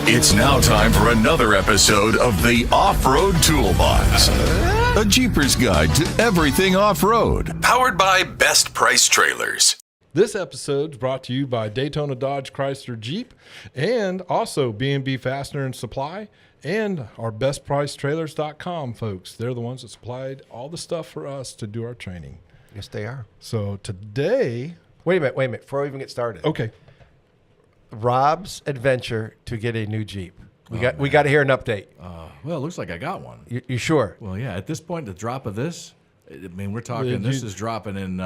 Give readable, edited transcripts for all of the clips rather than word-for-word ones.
It's now time for another episode of the Offroad Toolbox, a Jeepers guide to everything off-road, powered by Best Price Trailers. This episode is brought to you by Daytona Dodge Chrysler Jeep and also B&B Fastener and Supply and our bestpricetrailers.com folks. They're the ones that supplied all the stuff for us to do our training. Yes, they are. So today... Wait a minute. Before we even get started. Okay. Rob's adventure to get a new Jeep. We got to hear an update. Well, it looks like I got one. You sure? Well, yeah. At this point, the drop of this, I mean, we're talking. This is dropping in.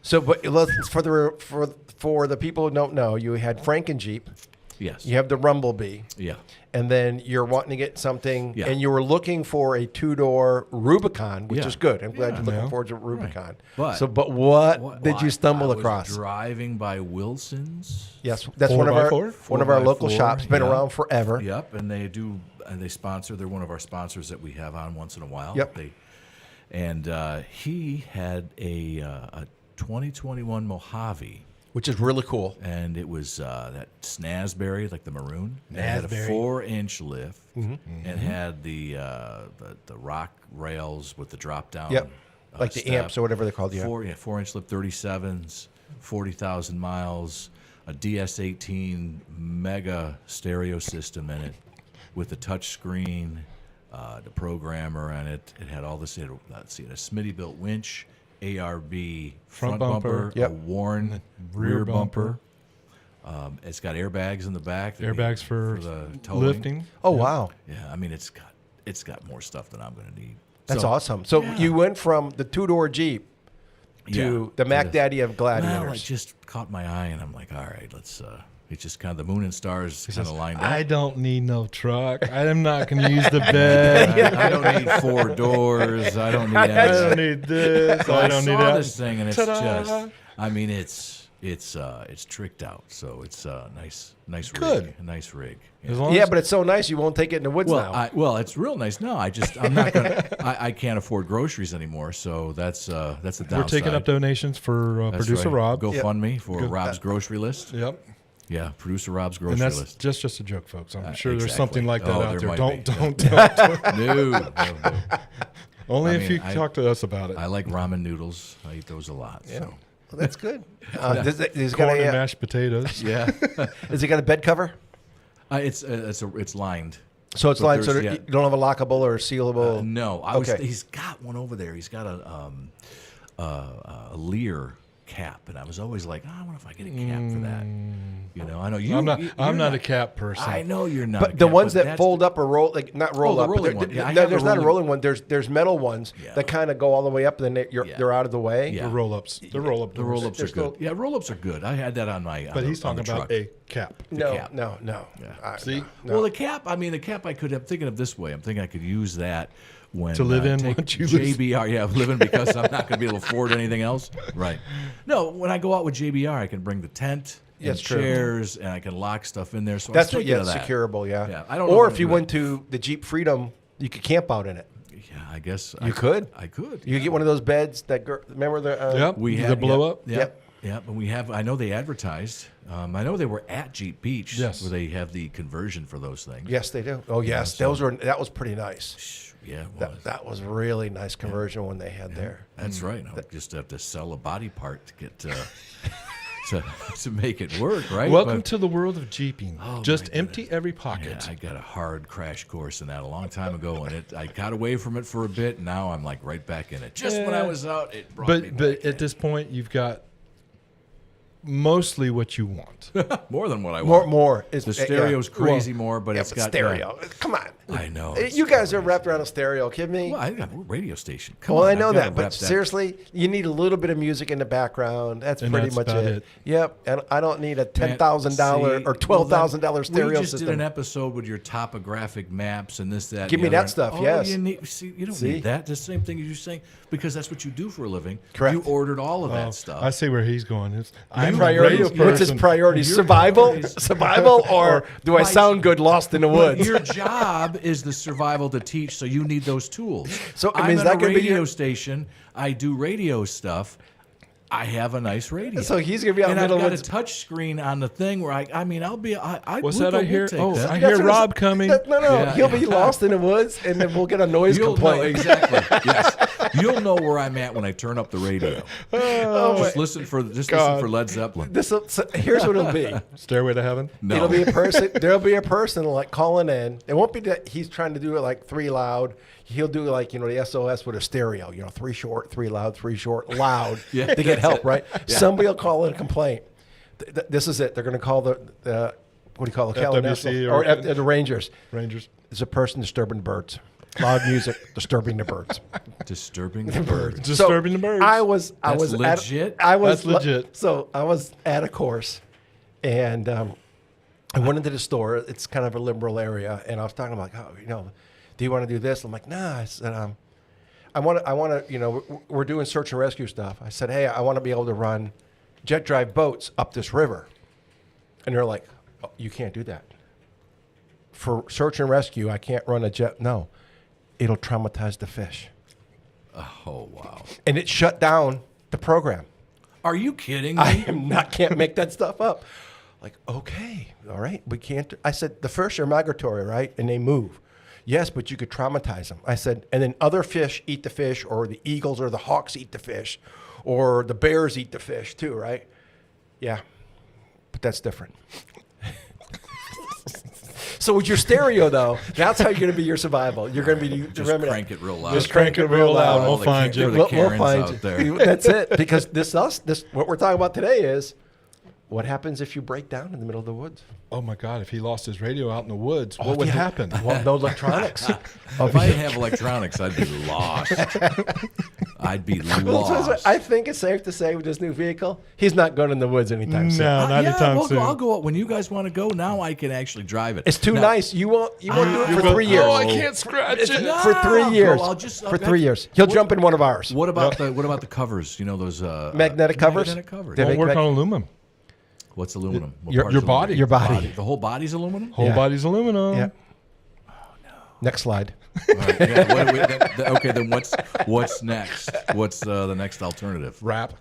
So, but for the people who don't know, you had Frank and Jeep. Yes. You have the Rumblebee. Yeah. And then you're wanting to get something, Yeah. and you were looking for a two-door Rubicon, which Yeah. is good. I'm glad you're looking Yeah. forward to Rubicon. Right. But what did you stumble I across? was driving by Wilson's. Yes, that's 4x4? one of our local 4x4, shops. Been yeah. around forever. Yep, and they sponsor. They're one of our sponsors that we have on once in a while. Yep. He had a 2021 Mojave. Which is really cool. And it was that Snazberry, like the maroon. It had a Snazberry. 4-inch lift and had the rock rails with the drop down. Yep. Like the amps or whatever they're called. Yeah. 4-inch lift 37s, 40,000 miles, a DS18 mega stereo system in it with a touch screen, the programmer in it. It had all this. It had a Smitty built winch. ARB front bumper, Yep. a Warren rear bumper. It's got airbags in the back. Airbags for the towing. lifting. Oh, wow. Yeah, I mean it's got more stuff than I'm going to need. That's So, awesome. So yeah. you went from the two-door Jeep to Yeah, the Mac this. Daddy of Gladiators. Well, it just caught my eye, and I'm like, all right, let's. It's just kind of the moon and stars kind of lined up. I don't need no truck. I'm not going to use the bed. I don't need 4 doors. I don't need. I that. don't need this. So I I don't saw need that. this thing, and it's Ta-da. just. I mean, it's tricked out. So it's a nice Good. rig. A nice rig. As long Yeah, as- but it's so nice you won't take it in the woods now. Well, it's real nice. No, I'm not gonna. I can't afford groceries anymore, so that's the downside. we're taking up donations for That's producer right. Rob. GoFundMe for Rob's grocery list. Yep. Yeah, producer Rob's grocery And that's list. just a joke, folks. I'm sure there's exactly. something like that Oh, out there there. might Don't. be. No. Only I if mean, you talk to us about it. I like ramen noodles. I eat those a lot. So. Well, that's good. Does it Corn got and a, mashed potatoes. Yeah, has it got a bed cover? it's lined. So it's lined so there's- that you don't have a lockable or sealable. No, Okay. He's got one over there. He's got a Lear cap, and I was always like, I wonder if I get a cap for that. You know, I know you. I'm not a cap person. I know you're not. But a the cap, ones but that that's fold up or roll, like not roll the up. but rolling there- one. Yeah, I there- have there's a not a rolling- rolling one. There's metal ones Yeah. that kind of go all the way up, and then they're out of the way. Yeah. The roll-ups. The roll-up. The roll-ups are There's good. still- Yeah, roll-ups are good. I had that on my. But he's on talking the about truck. a cap. No, cap. no. See? No. Well, the cap. I mean, the cap. I'm thinking of this way. I'm thinking I could use that when To live in take once you lose. JBR. Yeah, live in because I'm not going to be able to afford anything else. Right. No, when I go out with JBR, I can bring the tent. And That's true. chairs, and I can lock stuff in there. So That's I'm what. thinking Yeah, of that. secureable. Yeah. Yeah, I don't know Or if if you I'm went to the Jeep Freedom, you could camp out in it. Yeah, I guess You could. I could. You could get one of those beds that. Remember the. Yep. We the have blow up. Yep. Yep. And we have. I know they advertised. I know they were at Jeep Beach. Yes. Where they have the conversion for those things. Yes, they do. Oh, yes. so- that was pretty nice. Yeah. It was. That was really nice conversion when they had there. That's right. I'll just have to sell a body part to get to make it work, right? Welcome But- to the world of Jeeping. Oh, Just my empty every pocket. Yeah, I got a hard crash course in that a long time ago, and I got away from it for a bit. And now I'm like right back in it. Just when I was out, it brought me But back at this point, you've got mostly what you want. more than what I want. More. Is, The stereo's crazy more, but yeah, it's but got stereo. Come on. I know. You guys are wrapped around a stereo. Kidding me? Well, I got a radio station. Come Well, on, I know I've gotta that, but wrap seriously, you need a little bit of music in the background. That's And pretty that's much about it. it. Yep, and I don't need a Man, $10,000 see, or $12,000 stereo We just system. did an episode with your topographic maps and this, that. Give and me the that other. stuff, Oh, yes. You don't See? need that. The same thing as you're saying, because that's what you do for a living. Correct. You ordered all of that stuff. I see where he's going. I'm a Priority- radio what's his person. priority? Your Survival? priorities- Survival, or do I My- sound good lost in the But woods? your job is the survival to teach, so you need those tools. So, I I'm mean, is at that a gonna be radio your- station. I do radio stuff. I have a nice radio. So he's gonna be out in and the I've middle got of a touch screen on the thing where I'll be. What's that I hear? Oh, I That's hear what Rob coming. No, Yeah, he'll be lost in the woods, and then we'll get a noise You'll complaint. know exactly. Yes, you'll know where I'm at when I turn up the radio. Just listen for Led Zeppelin. So here's what it'll be. Stairway to Heaven. No, It'll be a person. There'll be a person like calling in. It won't be that he's trying to do it like 3 loud. He'll do like the SOS with a stereo. 3 short, 3 loud, 3 short, loud Yeah, to get help. Right. Yeah. Somebody will call in a complaint. This is it. They're going to call the what do you call it? FWC or the Rangers. Rangers. It's a person disturbing the birds. Loud music disturbing the birds. disturbing the birds. Disturbing the birds. I was legit? That's legit. So I was at a course, and I went into the store. It's kind of a liberal area, and I was talking about, do you want to do this? I'm like, nah. I said, I want to. We're doing search and rescue stuff. I said, hey, I want to be able to run jet drive boats up this river, and they're like, oh, you can't do that. For search and rescue, I can't run a jet. No, it'll traumatize the fish. Oh wow! And it shut down the program. Are you kidding me? Can't make that stuff up. Like, okay, all right, we can't. I said, the fish are migratory, right? And they move. Yes, but you could traumatize them. I said, and then other fish eat the fish, or the eagles or the hawks eat the fish, or the bears eat the fish too, right? Yeah, but that's different. So with your stereo, though, that's how you're going to be your survival. You're going to be Crank it real loud. Just crank it real loud. We'll find you. We'll find you. There. That's it. Because this what we're talking about today is what happens if you break down in the middle of the woods. Oh my God! If he lost his radio out in the woods, what would happen? Well, no electronics. If I didn't have electronics, I'd be lost. I'd be lost. I think it's safe to say with this new vehicle, he's not going in the woods anytime soon. No, not anytime soon. I'll go out when you guys want to go. Now I can actually drive it. It's too nice. You won't do it for 3 years. Oh, I can't scratch it. No, for 3 years. bro, For 3 years. He'll jump in one of ours. What about the covers? Those Magnetic covers? Magnetic covers. They Won't make work on aluminum. What's aluminum? What Your part is body. aluminum? Your body. The whole body's aluminum. Whole Yeah. body's aluminum. Yeah. Oh no. Next slide. All right, yeah, okay, then what's next? What's the next alternative? Wrap.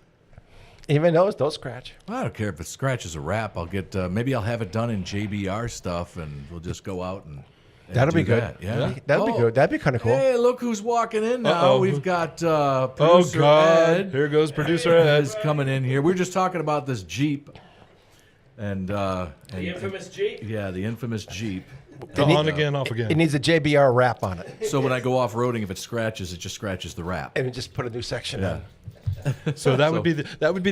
Even those don't scratch. Well, I don't care if it scratches a wrap. I'll get maybe I'll have it done in JBR stuff, and we'll just go out and That'll do be good. that. Yeah, That'd be good. That'd be kind of cool. Hey, look who's walking in now. Uh-oh. We've got Oh producer God! Ed. Here goes producer Ed. Is coming in here. We were just talking about this Jeep, and The infamous Jeep? yeah, the infamous Jeep. On again, off again. It needs a JBR wrap on it. So when I go off roading, if it scratches, it just scratches the wrap. And just put a new section Yeah. in. So that would be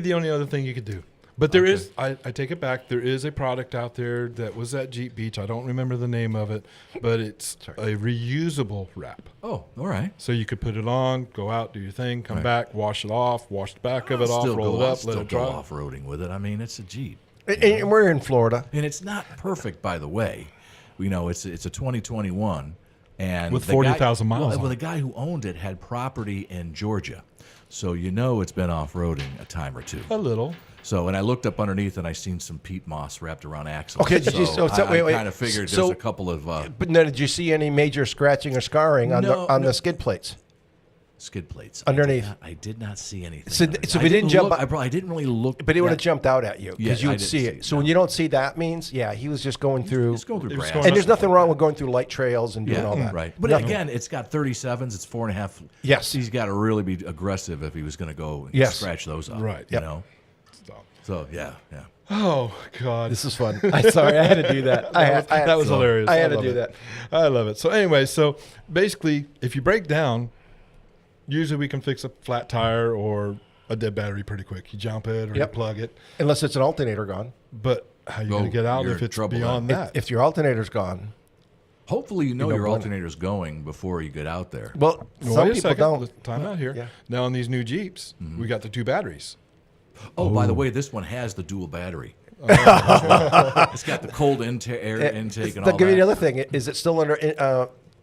the only other thing you could do. But there is, I take it back. There is a product out there that was at Jeep Beach. I don't remember the name of it, but it's a reusable wrap. Oh, all right. So you could put it on, go out, do your thing, come back, wash it off, wash the back of it off, Still roll go, it I'll up, let still it go dry. off-roading with it. I mean, it's a Jeep. And we're in Florida. And it's not perfect, by the way. It's a 2021. And With the 40,000 guy- miles Well, on the guy who owned it had property in Georgia. So it's been off-roading a time or two. A little. So, and I looked up underneath and I seen some peat moss wrapped around axles. Okay, did you- so so wait. I kind of figured So- there's a couple of But now, did you see any major scratching or scarring on the skid plates? skid plates Underneath. I did not see anything. So underneath. if it I didn't jump look, out- I didn't really look. But it would have that- jumped out at you because Yeah, you I would didn't see see it. it, So no. when you don't see that means, yeah, he was just going through. It's going through It was grass. going And there's nothing wrong with going through light trails and doing all that. Right. But Nothing. again, it's got 37s. It's 4.5. Yes. He's got to really be aggressive if he was going to go and Yes. scratch those up. Right. You Yep. know? So, yeah. Oh God! This is fun. I'm sorry, I had to do that. That was hilarious. I had to love do it. that. I love it. So anyway, so basically, if you break down, usually we can fix a flat tire or a dead battery pretty quick. You jump it or you Yep. plug it. Unless it's an alternator gone. But how you Oh, going to get out you're if in it's trouble beyond then. that? If your alternator's gone. Hopefully, you know don't your blame it. alternator's going before you get out there. Well, Well, some wait a people second. don't. Let's time out here. Yeah. Now on these new Jeeps, we got the 2 batteries. Oh, by the way, this one has the dual battery. It's got the cold air intake and all They'll give you the that. other thing. Is it still under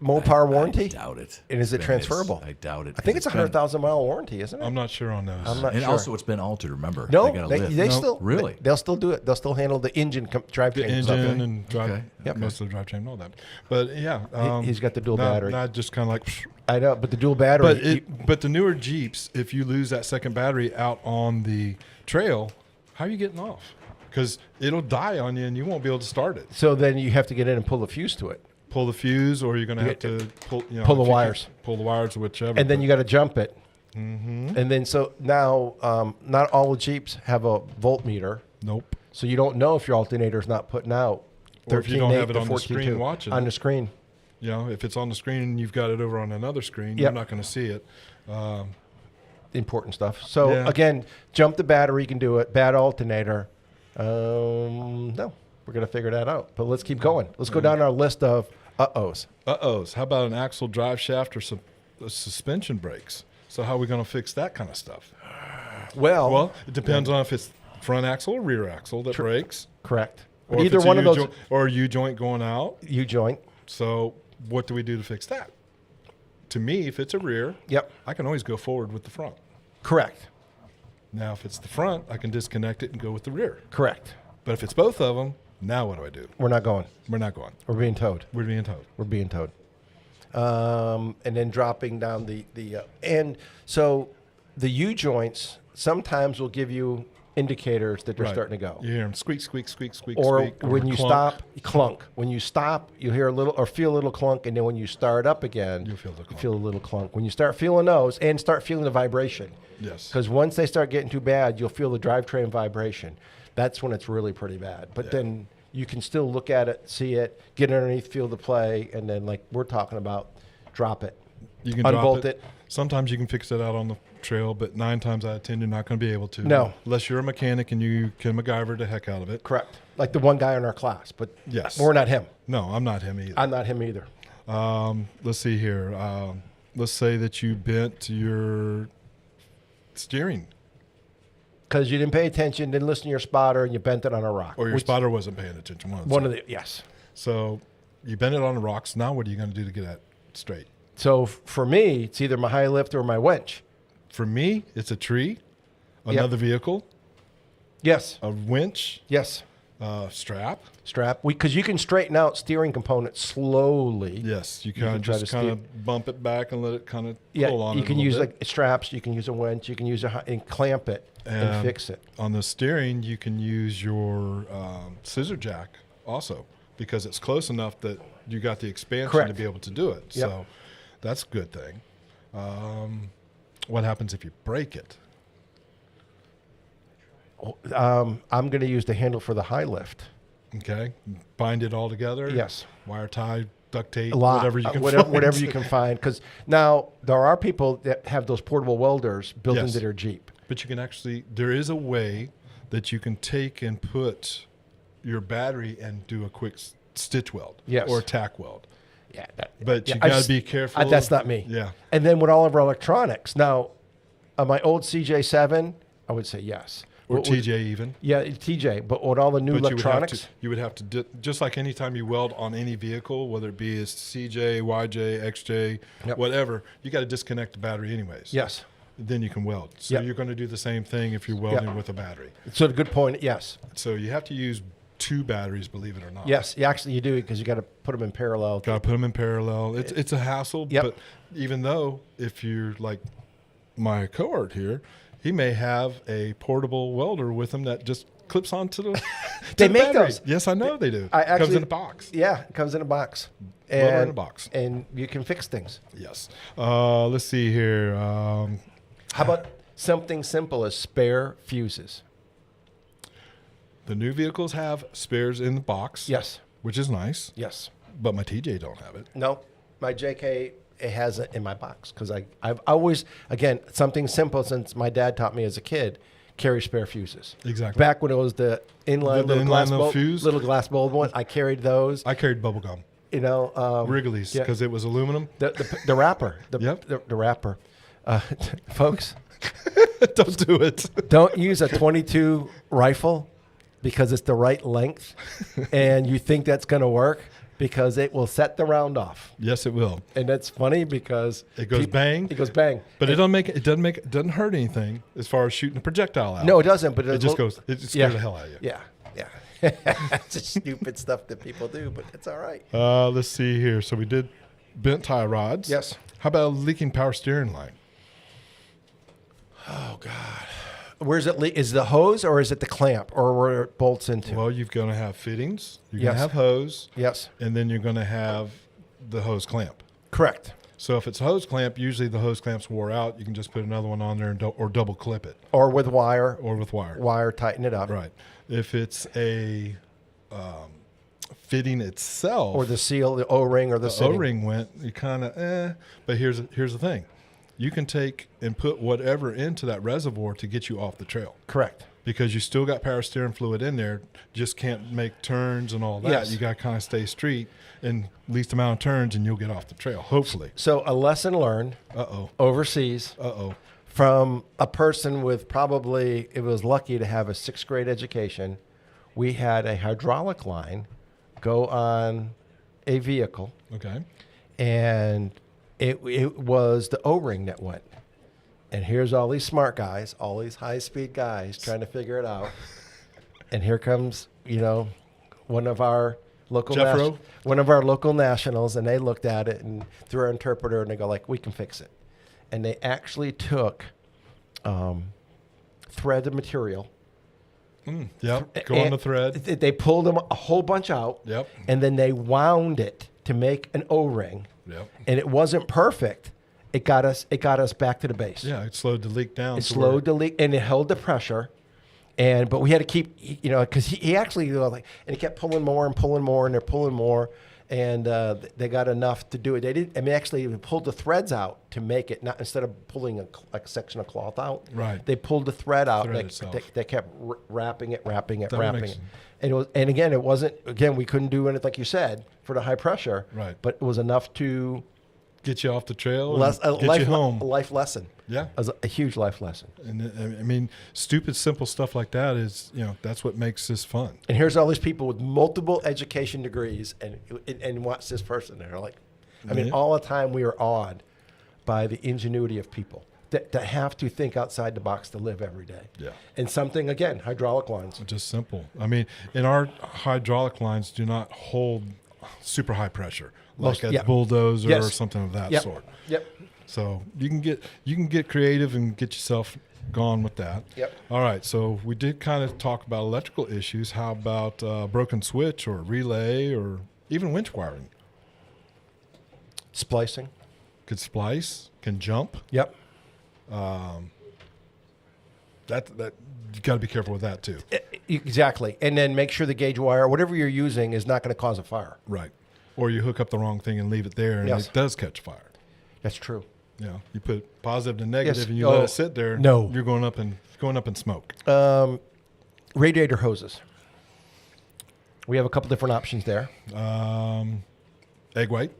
Mopar warranty? I doubt it. And is it transferable? I doubt it. I think it's a 100,000-mile warranty, isn't it? I'm not sure on those. I'm not And sure. also, it's been altered. Remember? No, got a they lift. still Really? They'll still do it. They'll still handle the engine drivetrain. The engine and drive, Okay. Yep. most of the drivetrain and all that. But yeah, He's got the dual not, battery. Not just kind of like. I know, but the dual battery. But the newer Jeeps, if you lose that second battery out on the trail, how are you getting off? Because it'll die on you and you won't be able to start it. so then you have to get in and pull the fuse to it, Pull the fuse, or you're going to have to pull. pull the if you wires. can pull the wires, whichever. and then but- you got to jump it. Mm-hmm. And then so now, not all the Jeeps have a voltmeter, Nope. so you don't know if your alternator's not putting out. Or if you don't 13.8 have it to on the screen 14.2 watching on it. the screen. You know, if it's on the screen and you've got it over on another screen, Yep. you're not going to see it. Important stuff. So Yeah. again, jump the battery, you can do it. Bad alternator. No, we're gonna figure that out. But let's keep going. Let's go down our list of uh-ohs. Uh-ohs. How about an axle drive shaft or some suspension brakes? So how are we going to fix that kind of stuff? Well, it depends on if it's front axle or rear axle that breaks. correct. Or But if either it's a one of those or a U-joint going out. U-joint. So what do we do to fix that? To me, if it's a rear, Yep. I can always go forward with the front. Correct. Now, if it's the front, I can disconnect it and go with the rear. Correct. But if it's both of them, now what do I do? We're not going. We're not going. We're being towed. We're being towed. We're being towed. And then dropping down and so the U-joints sometimes will give you indicators that they're Right. starting to go. You hear them squeak, squeak, squeak, squeak, Or squeak. when you clunk. stop, clunk. When you stop, you hear a little or feel a little clunk, and then when you start up again, You'll feel the you clunk. feel a little clunk. When you start feeling those and start feeling the vibration, Yes. because once they start getting too bad, you'll feel the drivetrain vibration. That's when it's really pretty bad. But then you can still look at it, see it, get underneath, feel the play, and then like we're talking about, drop it. You can Unbolt drop it. Sometimes you can fix it out on the trail, but 9 times out of 10, you're not going to be able to. No. Unless you're a mechanic and you can MacGyver the heck out of it. Correct. Like the one guy in our class, but Yes. we're not him. No, I'm not him either. I'm not him either. Let's see here. Let's say that you bent your steering, Because you didn't pay attention, didn't listen to your spotter, and you bent it on a rock. or your Which- spotter wasn't paying attention. One of the, yes. So you bent it on the rocks. Now what are you going to do to get that straight? So for me, it's either my high lift or my winch. For me, it's a tree, another vehicle, Yes. a winch, Yes. strap. Strap. Because you can straighten out steering components slowly. Yes, you can kind of try just to kind of bump it back and let it kind of Yeah. pull on You it can a use little bit. like straps. You can use a winch. You can use and clamp it and fix it. On the steering, you can use your scissor jack also because it's close enough that you got the expansion to Correct. be able to do it. Yep. So that's a good thing. What happens if you break it? I'm going to use the handle for the high lift. Okay, bind it all together. Yes. Wire tie, duct tape, A lot. whatever you can whatever, find. whatever you can find. Because now there are people that have those portable welders built Yes. into their Jeep. But you can actually, there is a way that you can take and put your battery and do a quick stitch weld Yes. or tack weld. Yeah. But you I've got s- to be careful. That's not me. Yeah. And then with all of our electronics. Now, my old CJ7, I would say yes. Or What would- TJ even. Yeah, TJ. But with all the new But electronics, you would have to just like anytime you weld on any vehicle, whether it be a CJ, YJ, XJ, Yep. whatever, you got to disconnect the battery anyways. yes. Then you can weld. So Yep. you're going to do the same thing if you're welding with a battery. So the good point, yes. So you have to use 2 batteries, believe it or not. Yes, you do because you got to put them in parallel. Got to put them in parallel. It's a hassle. Yep. But even though if you're like my cohort here, he may have a portable welder with him that just clips onto the. They the make battery. those. Yes, I know they do. I Comes actually- in a box. Yeah, it comes in a box. Welder in a box. And you can fix things. Yes. Let's see here. How about something simple as spare fuses? The new vehicles have spares in the box. Yes. Which is nice. Yes. But my TJ don't have it. No, my JK, it has it in my box because I've always, again, something simple since my dad taught me as a kid, carry spare fuses. Exactly. Back when it was the inline, The little, inline glass little bulb, fuse? little glass bulb one, I carried those. I carried bubble gum. You know, Wrigley's yeah. because it was aluminum. the wrapper, Yep. the wrapper. Folks, Don't do it. don't use a 22 rifle because it's the right length and you think that's going to work. because it will set the round off. Yes, it will. And that's funny because It goes bang. It goes bang. But it doesn't hurt anything as far as shooting a projectile out. No, it doesn't. But It just goes. It just scares the hell out of you. Yeah, yeah. It's just stupid stuff that people do, but it's all right. Let's see here. So we did bent tie rods. Yes. How about a leaking power steering line? Oh God. Where's it? Is the hose or is it the clamp or where it bolts into? Well, you're going to have fittings. You're Yes. going to have hose. Yes. And then you're going to have the hose clamp. Correct. So if it's a hose clamp, usually the hose clamp's wore out. You can just put another one on there and or double clip it, Or with wire. or with wire. Wire, tighten it up. Right. If it's a fitting itself, Or the seal, the O-ring, or the sitting. O-ring went, you kind of But here's the thing: you can take and put whatever into that reservoir to get you off the trail, Correct. because you still got power steering fluid in there. Just can't make turns and all that. Yes. You got to kind of stay street and least amount of turns, and you'll get off the trail. Hopefully. So a lesson learned overseas from a person with probably, it was lucky to have a 6th grade education. We had a hydraulic line go on a vehicle, Okay. and it was the O-ring that went. And here's all these smart guys, all these high-speed guys trying to figure it out. And here comes, one of our local Jeffro? one of our local nationals, and they looked at it and through our interpreter, and they go like, "We can fix it." And they actually took thread of material. Yep. Go on the thread. They pulled them a whole bunch out. Yep. And then they wound it to make an O-ring. Yep. And it wasn't perfect. It got us back to the base. Yeah, it slowed the leak down. It slowed the leak, and it held the pressure. But we had to keep, because he actually, and he kept pulling more, and they're pulling more, and they got enough to do it. They didn't. I mean, actually, they pulled the threads out to make it. Not instead of pulling a section of cloth out. Right. They pulled the thread out. Thread and itself. they kept wrapping it. That And makes- it was, and again, it wasn't. Again, we couldn't do it like you said for the high pressure. Right. But it was enough to Get you off the trail a and get you home. life lesson. Yeah. It was a huge life lesson. And I mean, stupid, simple stuff like that is, that's what makes this fun. And here's all these people with multiple education degrees, and watch this person. They're like, I mean, Yeah. all the time we are awed by the ingenuity of people that have to think outside the box to live every day. Yeah. And something, again, hydraulic lines. Just simple. I mean, and our hydraulic lines do not hold super high pressure like a bulldozer Yes. or something of that Yep. sort. Yep. So you can get creative and get yourself gone with that. Yep. All right. So we did kind of talk about electrical issues. How about broken switch or relay or even winch wiring? Splicing. Could splice, can jump. Yep. That you got to be careful with that too. Exactly. And then make sure the gauge wire, whatever you're using, is not going to cause a fire. Right. Or you hook up the wrong thing and leave it there, and Yes. it does catch fire. That's true. You put positive to negative, Yes. and you let it sit there. No. You're going up in smoke. Radiator hoses. We have a couple different options there. Egg white.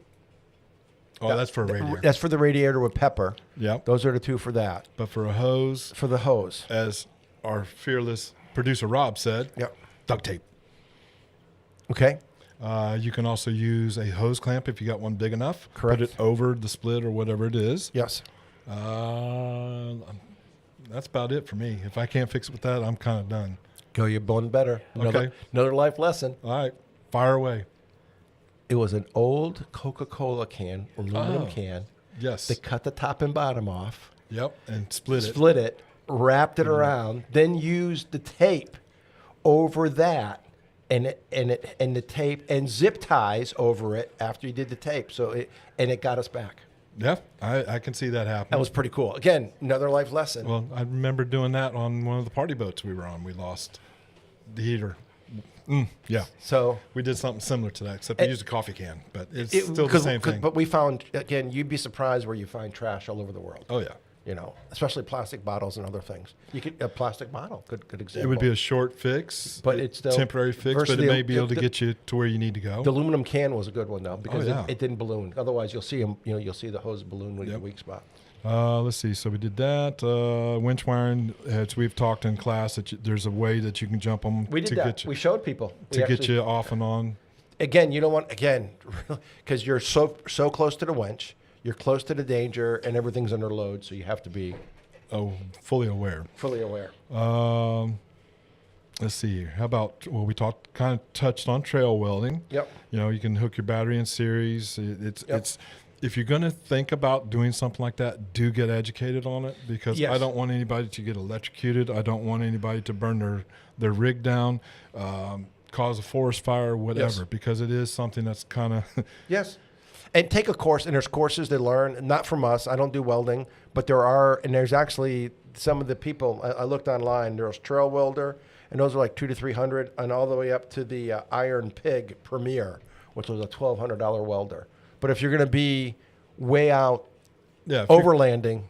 Oh, that's for a radiator. That's for the radiator with pepper. Yep. Those are the two for that. But for a hose, For the hose. as our fearless producer Rob said, Yep. duct tape. Okay. You can also use a hose clamp if you got one big enough. Correct. Put it over the split or whatever it is. Yes. That's about it for me. If I can't fix it with that, I'm kind of done. Go your bone better. Okay. Another life lesson. All right, fire away. It was an old Coca-Cola can, aluminum Oh. can. Yes. They cut the top and bottom off, Yep. And split it. split it, wrapped it around, then used the tape over that, and the tape and zip ties over it after you did the tape. So it got us back. Yeah, I can see that happen. That was pretty cool. Again, another life lesson. Well, I remember doing that on one of the party boats we were on. We lost the heater. Yeah. So We did something similar to that, except we used a coffee can, but it's it- still the 'cause- same thing. But we found, again, you'd be surprised where you find trash all over the world. Oh, yeah. Especially plastic bottles and other things. You could a plastic bottle, good example. It would be a short fix, But it's still temporary fix, but versus it the- may be able to the- get you to where you need to go. The aluminum can was a good one though because yeah. it didn't balloon. Otherwise, you'll see them. You'll see the hose balloon with Yep. the weak spot. Let's see. So we did that. Winch wiring, as we've talked in class, that there's a way that you can jump them We did that. get you, We showed people to get you off and on. Again, you don't want, because you're so close to the winch, you're close to the danger, and everything's under load, so you have to be fully aware. fully aware. Let's see here. How about, we kind of touched on trail welding. Yep. You can hook your battery in series. It's if you're going to think about doing something like that, do get educated on it, because Yes. I don't want anybody to get electrocuted. I don't want anybody to burn their rig down, cause a forest fire, whatever, Yes. because it is something that's kind of Yes. And take a course, and there's courses to learn, not from us. I don't do welding, but there's actually some of the people, I looked online, there's Trail Welder, and those are like $200 to $300, and all the way up to the Iron Pig Premier, which was a $1,200 welder. But if you're going to be way out overlanding,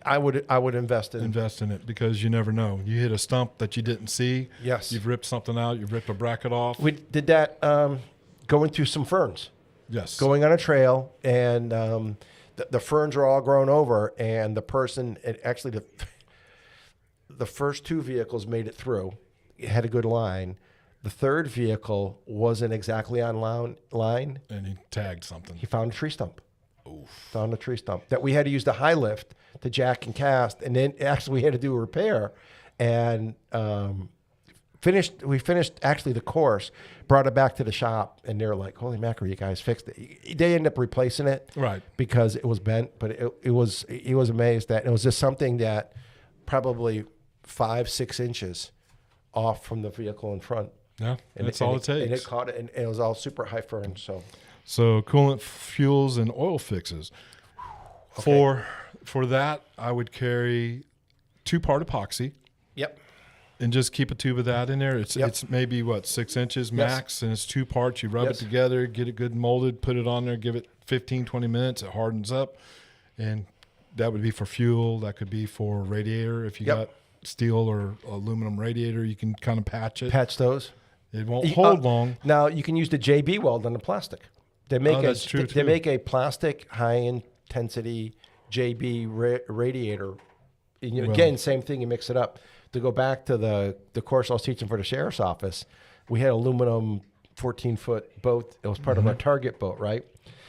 I would invest in it, because you never know. You hit a stump that you didn't see. Yes. You've ripped something out. You've ripped a bracket off. We did that going through some ferns. Yes. Going on a trail, and the ferns are all grown over, and the person, the first two vehicles made it through. It had a good line. The third vehicle wasn't exactly on line. And he tagged something. He found a tree stump. Found a tree stump that we had to use the high lift to jack and cast, and then actually we had to do a repair, and we finished actually the course, brought it back to the shop, and they're like, "Holy mackerel, you guys fixed it." They ended up replacing it, right, because it was bent, but he was amazed that it was just something that probably 5-6 inches off from the vehicle in front. Yeah, that's all it takes. And it caught it, and it was all super high ferns. So coolant, fuels, and oil fixes. Okay. For that, I would carry 2-part epoxy. Yep. And just keep a tube of that in there. It's maybe 6 inches max, and it's 2 parts. You rub it together, get it good molded, put it on there, give it 15-20 minutes. It hardens up, and that would be for fuel. That could be for radiator. If you got steel or aluminum radiator, you can kind of patch it. Patch those. It won't hold long. Now you can use the JB weld on the plastic. They make that's true they too. make a plastic high intensity JB radiator. And again, same thing. You mix it up. To go back to the course I was teaching for the sheriff's office, we had aluminum 14-foot boat. It was part of our target boat, right?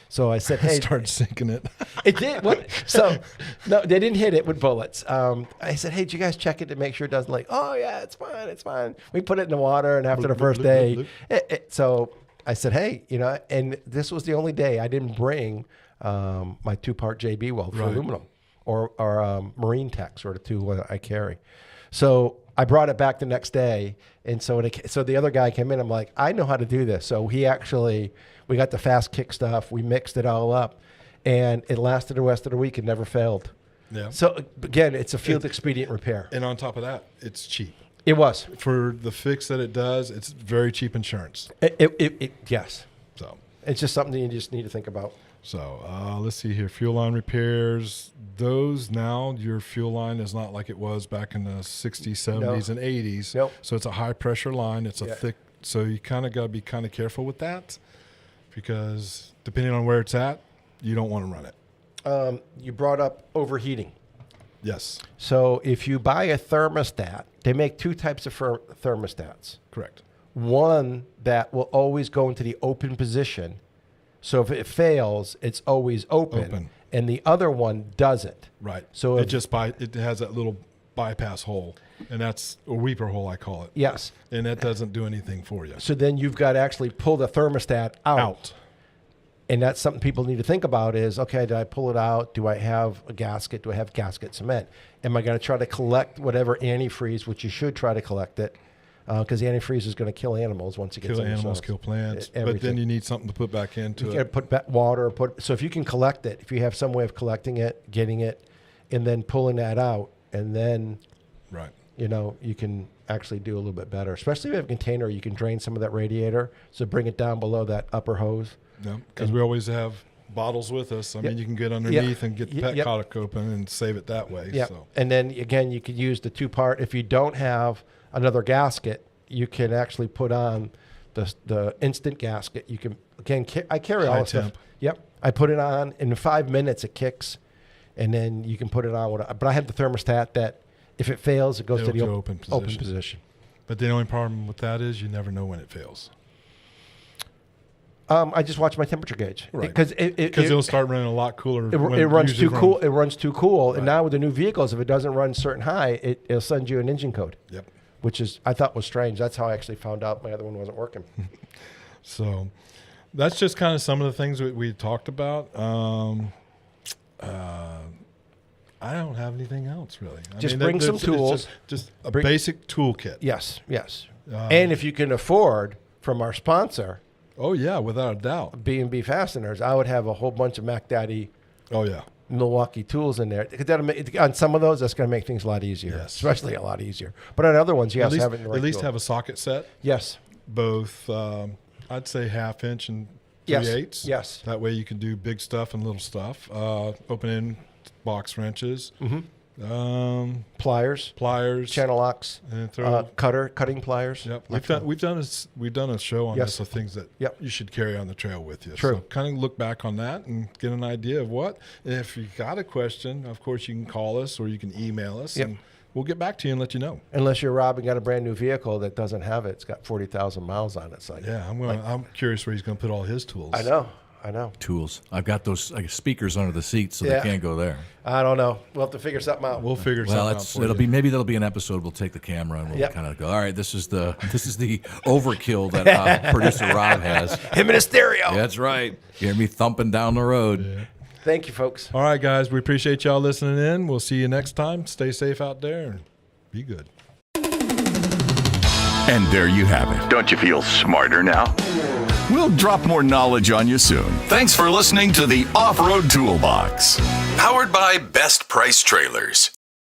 So I said, "Hey," start sinking it. It did. What? So no, they didn't hit it with bullets. I said, "Hey, did you guys check it to make sure it doesn't leak?" "Oh yeah, it's fine. It's fine." We put it in the water, and after the first day, so I said, "Hey, and this was the only day I didn't bring my 2-part JB weld for aluminum or Marine Tech, sort of two I carry." So I brought it back the next day, and so the other guy came in. I'm like, "I know how to do this." So we got the fast kick stuff. We mixed it all up, and it lasted the rest of the week and never failed. Yeah. So again, it's a field expedient repair. And on top of that, it's cheap. It was. For the fix that it does, it's very cheap insurance. Yes. So it's just something you just need to think about. So let's see here. Fuel line repairs. Those now, your fuel line is not like it was back in the 60s, 70s, and 80s. Nope. So it's a high pressure line. It's a thick. So you kind of got to be kind of careful with that, because depending on where it's at, you don't want to run it. You brought up overheating. Yes. So if you buy a thermostat, they make 2 types of thermostats. Correct. One that will always go into the open position. So if it fails, it's always open. And the other one doesn't. Right. So it has that little bypass hole, and that's a weeper hole, I call it. Yes. And that doesn't do anything for you. So then you've got to actually pull the thermostat out. And that's something people need to think about is, okay, did I pull it out? Do I have a gasket? Do I have gasket cement? Am I going to try to collect whatever antifreeze, which you should try to collect it, because the antifreeze is going to kill animals once it gets in. Kill animals, kill plants. But then you need something to put back into it. You got to put water. So if you can collect it, if you have some way of collecting it, getting it, and then pulling that out, and then, right, you can actually do a little bit better. Especially if you have a container, you can drain some of that radiator, so bring it down below that upper hose. Yeah, because we always have bottles with us. I mean, you can get underneath and get the petcock open and save it that way. Yeah, so. And then again, you could use the 2-part. If you don't have another gasket, you can actually put on the instant gasket. You can I carry all the stuff. Yep, I put it on in 5 minutes. It kicks, and then you can put it on. But I have the thermostat that if it fails, it goes to the open position. But the only problem with that is you never know when it fails. I just watch my temperature gauge Right. because it'll start running a lot cooler. when it runs usually too cool. It runs too cool, Right. and now with the new vehicles, if it doesn't run certain high, it'll send you an engine code. Yep. Which is I thought was strange. That's how I actually found out my other one wasn't working. So that's just kind of some of the things that we talked about. I don't have anything else really. Just bring some it's tools. Just a basic toolkit. Yes. And if you can afford from our sponsor, Oh yeah, without a doubt. B&B Fasteners, I would have a whole bunch of Mac Daddy Oh yeah. Milwaukee tools in there. 'Cause on some of those, that's going to make things a lot easier, Yes. especially a lot easier. But on other ones, yes, have it in the right at least tool. have a socket set. Yes. Both, I'd say 1/2 inch and Yes. 3/8. Yes. That way you can do big stuff and little stuff. Open in box wrenches, Pliers, pliers, channel locks, and throw. cutting pliers. Yep, we've done a show on Yes. this of things that Yep. you should carry on the trail with you. True. So kind of look back on that and get an idea of what. And if you got a question, of course you can call us or you can email us, Yep. and we'll get back to you and let you know. Unless you're Rob and got a brand new vehicle that doesn't have it, it's got 40,000 miles on it. It's like, Yeah, I'm curious where he's going to put all his tools. I know. Tools. I've got those speakers under the seats, so Yeah. they can't go there. I don't know. We'll have to figure something out. We'll figure Well, something out for it'll you. be that'll be an episode. We'll take the camera and we'll Yep. kind of go. All right, this is the overkill that producer Rob has. Him and a stereo. Yeah, that's right. You hear me thumping down the road. Thank you, folks. All right, guys, we appreciate y'all listening in. We'll see you next time. Stay safe out there and be good. And there you have it. Don't you feel smarter now? We'll drop more knowledge on you soon. Thanks for listening to the Off-Road Toolbox. Powered by Best Price Trailers.